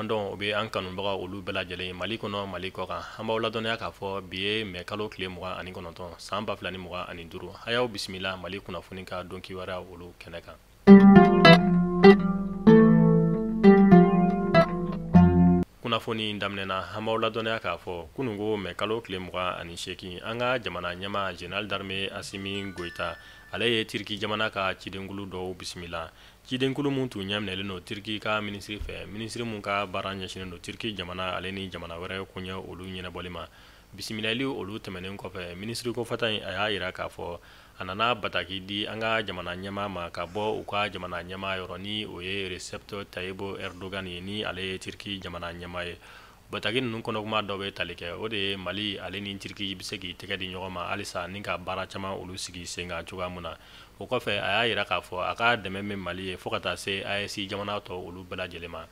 waleɲumandɔn o bɛ an kanubaga olu bɛɛ lajɛlen Mali kɔnɔ Mali kɔ kan an b'aw ladɔnniya k'a fɔ bi ye mai kalo tile 29 san 2025 a y'aw bisimila Mali kunnafoni ka don kibaruya olu kɛnɛ kan. Kunnafoni daminɛna an b'aw ladɔnniya k'a fɔ kunungo mai kalo tile 28 an ka jamana ɲɛmaa Général d'armée Assimi Goïta ale ye Turki jamana ka cidenkulu dɔw bisimila. Cidenkulu mun tun ɲɛminɛlen don Turki ka minisiri fɛ minisiri mun ka baara ɲɛsinnen don Turki jamana ale ni jamana wɛrɛ koɲɛ olu ɲɛnabɔli ma. Bisimilali olu tɛmɛnen kɔfɛ minisiri kofɔta in a y'a yira k'a fɔ a nana bataki di an ka jamana ɲɛmaa ma ka bɔ u ka jamana ɲɛmaa yɔrɔ ni o ye Recep Tayyip Erdogan ye ni ale ye Turki jamana ɲɛmaa ye. Bataki ninnu kɔnɔkuma dɔ bɛ tali kɛ o de ye Mali ale ni Turki bɛ se k'i tɛgɛ di ɲɔgɔn ma halisa ni ka baara caman olu sigi sen kan cogoya mun na. O kɔfɛ a y'a yira k'a fɔ a ka dɛmɛ bɛ Mali ye fo ka taa se AES jamana tɔ olu bɛɛ lajɛlen ma.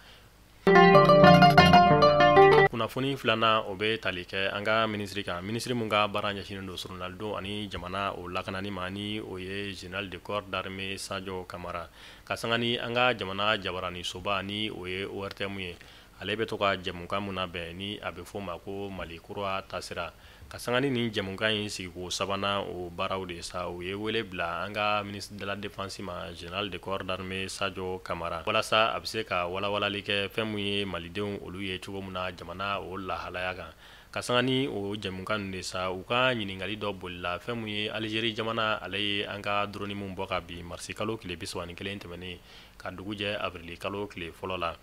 Kunnafoni filanan o bɛ tali kɛ an ka minisiri kan minisiri mun ka baara ɲɛsinnen don surunalidon ani jamana o lakanani ma ni o ye Général de corps d'armée Sadio Kamara ka sanga ni an ka jamana jabarani soba ni o ye ORTM ye ale bɛ to ka jɛmukan mun labɛn ni a bɛ fɔ ma ko Mali kura taasira ka sanga ni nin jɛmukan in sigiko sabanan o baaraw de sa u ye wele bila an ka ministre de la défense ma Général de corps d'armée Sadio Kamara walasa a bɛ se ka walawalali kɛ fɛn mun ye malidenw olu ye cogo mun na jamana o lahalaya kan ka sanga ni o jɛmukan de sa u ka ɲiningali dɔ bolila fɛn mun ye Algérie jamana ale ye an ka drone mun bɔ ka bi marsi kalo tile 31 tɛmɛnen ka dugu jɛ avril kalo tile fɔlɔ la.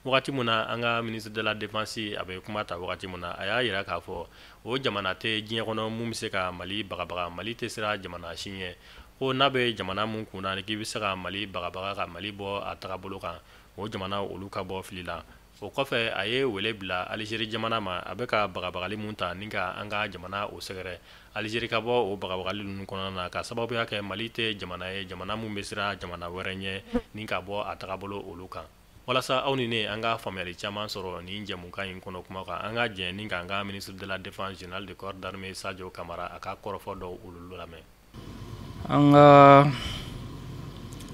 Wagati mun na an ka ministre de la défense a bɛ kuma ta wagati mun na a y'a yira k'a fɔ o jamana tɛ diɲɛ kɔnɔ mun bɛ se ka Mali bagabaga Mali tɛ sira jamana si ɲɛ ko n'a bɛ jamana mun kunna k'i bɛ se ka Mali bagabaga ka Mali bɔ a tagabolo kan o jamana olu ka bɔ fili la. O kɔfɛ a ye wele bila Algérie jamana ma a bɛ ka bagabagali mun ta ni ka an ka jamana o sɛgɛrɛ Algérie ka bɔ o bagabagali ninnu kɔnɔna na ka sababuya kɛ Mali tɛ jamana ye jamana mun bɛ sira jamana wɛrɛ ɲɛ ni ka bɔ a tagabolo olu kan. Walasa aw ni ne an ka faamuyali caman sɔrɔ nin jɛmukan in kɔnɔ kuma kan an ka jɛn ni ka an ka ministre de la défense Général de corps d'armée Sadio Kamara a ka kɔrɔfɔ dɔw olu lamɛn. An ka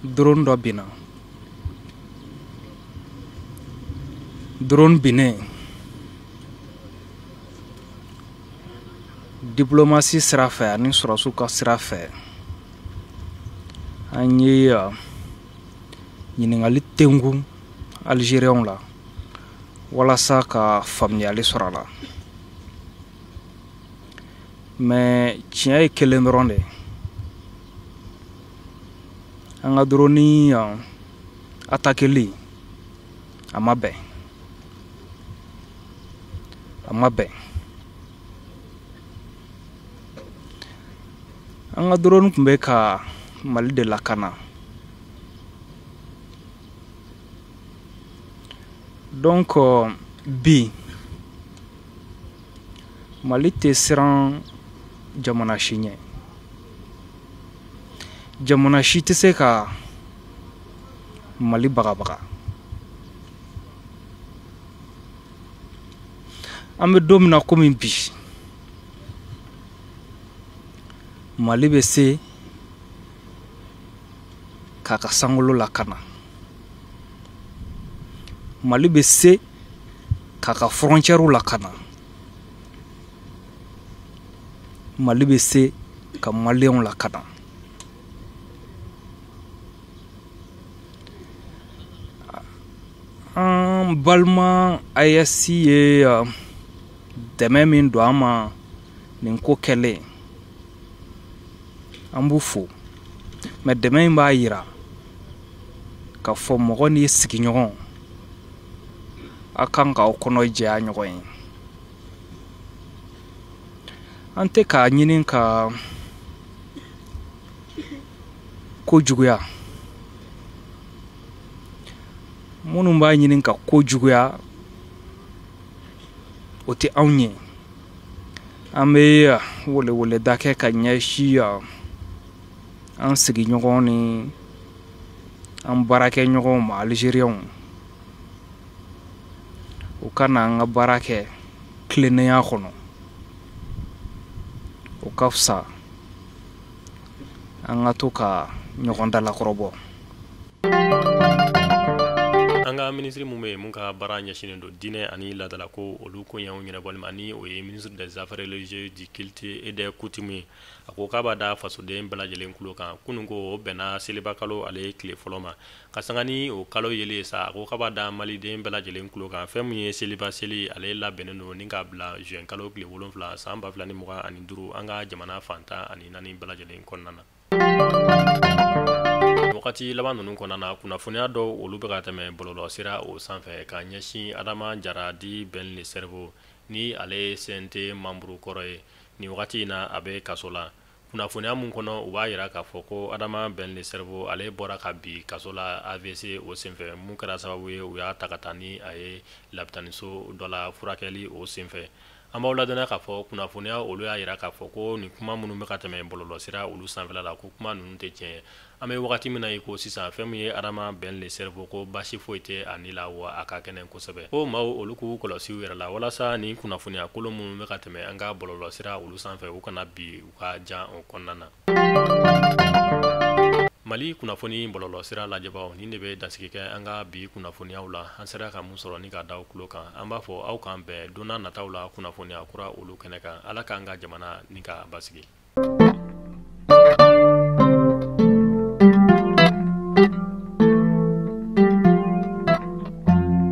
drone dɔ binna drone binnen diplomasi sira fɛ ani sɔrɔsiw ka sira fɛ an ye ɲininkali tengu Algériens la walasa ka faamuyali sɔrɔ a la mais tiɲɛ ye kelen dɔrɔn de an ka drone attaqueli a ma bɛn an ka drone tun bɛ ka Mali de lakana donc bi Mali tɛ siran jamana si ɲɛ jamana si tɛ se ka Mali bagabaga an bɛ don min na komi bi Mali bɛ se k'a ka sankolo lakana Mali bɛ se k'a ka frontière lakana Mali bɛ se ka Maliens lakana an balima AES ye dɛmɛ min don an ma nin ko kɛlen an b'u fo mais dɛmɛ in b'a yira ka fɔ mɔgɔ n'i sigiɲɔgɔn a kan k'aw kɔnɔ jɛya ɲɔgɔn ye an tɛ k'a ɲini ka ko juguya minnu b'a ɲini ka ko juguya o tɛ anw ye an bɛ weleweleda kɛ ka ɲɛsin an sigiɲɔgɔn ni an baarakɛɲɔgɔnw ma Algériens u ka na an ka baara kɛ tilennenya kɔnɔ o ka fisa an ka to ka ɲɔgɔn dalakɔrɔbɔ. An anga ministre mu be mun ka bara ɲɛsinen do diinɛ ani ladala ko olu ko ɲɛw ɲɛnabɔli ma ni o ye ministre des affaires religieuses du culte et des coutumes a ko k'a b'a da fasoden bɛɛ lajɛlen kulo kan kunun ko o bɛnna seliba kalo ale tile fɔlɔ ma ka sanga ni o kalo yeli sa a ko k'a b'a da maliden bɛɛ lajɛlen kulo kan fɛn mun ye seliba seli ale labɛnnen do ni k'a bila juin kalo tile 7 san 2025 an ka jamana fantan ani naani bɛɛ lajɛlen kɔnɔna na. Wakati laban ninnu kɔnɔna na kunnafoniya dɔw olu bɛ ka tɛmɛ bɔlɔlɔ sira o sanfɛ ka ɲɛsin Adama Jara di Ben le Cerveau ni ale ye CNT membre kɔrɔ ye ni wakati in na a bɛ kaso la. Kunnafoniya mun kɔnɔ u b'a yira k'a fɔ ko Adama Ben le Cerveau ale bɔra ka bin kaso la AVC o senfɛ mun kɛra sababu ye u y'a ta ka taa ni a ye lapitaniso dɔ la furakɛli o senfɛ. An b'aw ladɔnniya k'a fɔ kunnafoniya olu y'a yira k'a fɔ ko nin kuma minnu bɛ ka tɛmɛ bɔlɔlɔ sira olu sanfɛla la ko kuma ninnu tɛ tiɲɛ ye. An bɛ wagati min na i ko sisan fɛn min ye Adama Ben le Cerveau ko basi foyi tɛ a ni la wa a ka kɛnɛ kosɛbɛ. Ko maaw olu k'u kɔlɔsi u yɛrɛ la walasa nin kunnafoniya kolon minnu bɛ ka tɛmɛ an ka bɔlɔlɔ sira olu sanfɛ u kana bi u ka jan o kɔnɔna na. Mali kunnafoni bɔlɔlɔ sira lajɛbaw nin de bɛ dasigi kɛ an ka bi kunnafoniyaw la an sera ka mun sɔrɔ ni ka da kulo kan an b'a fɔ aw kan bɛn donna nataw la kunnafoniya kura olu kɛnɛ kan ala k'an ka jamana ni ka basigi.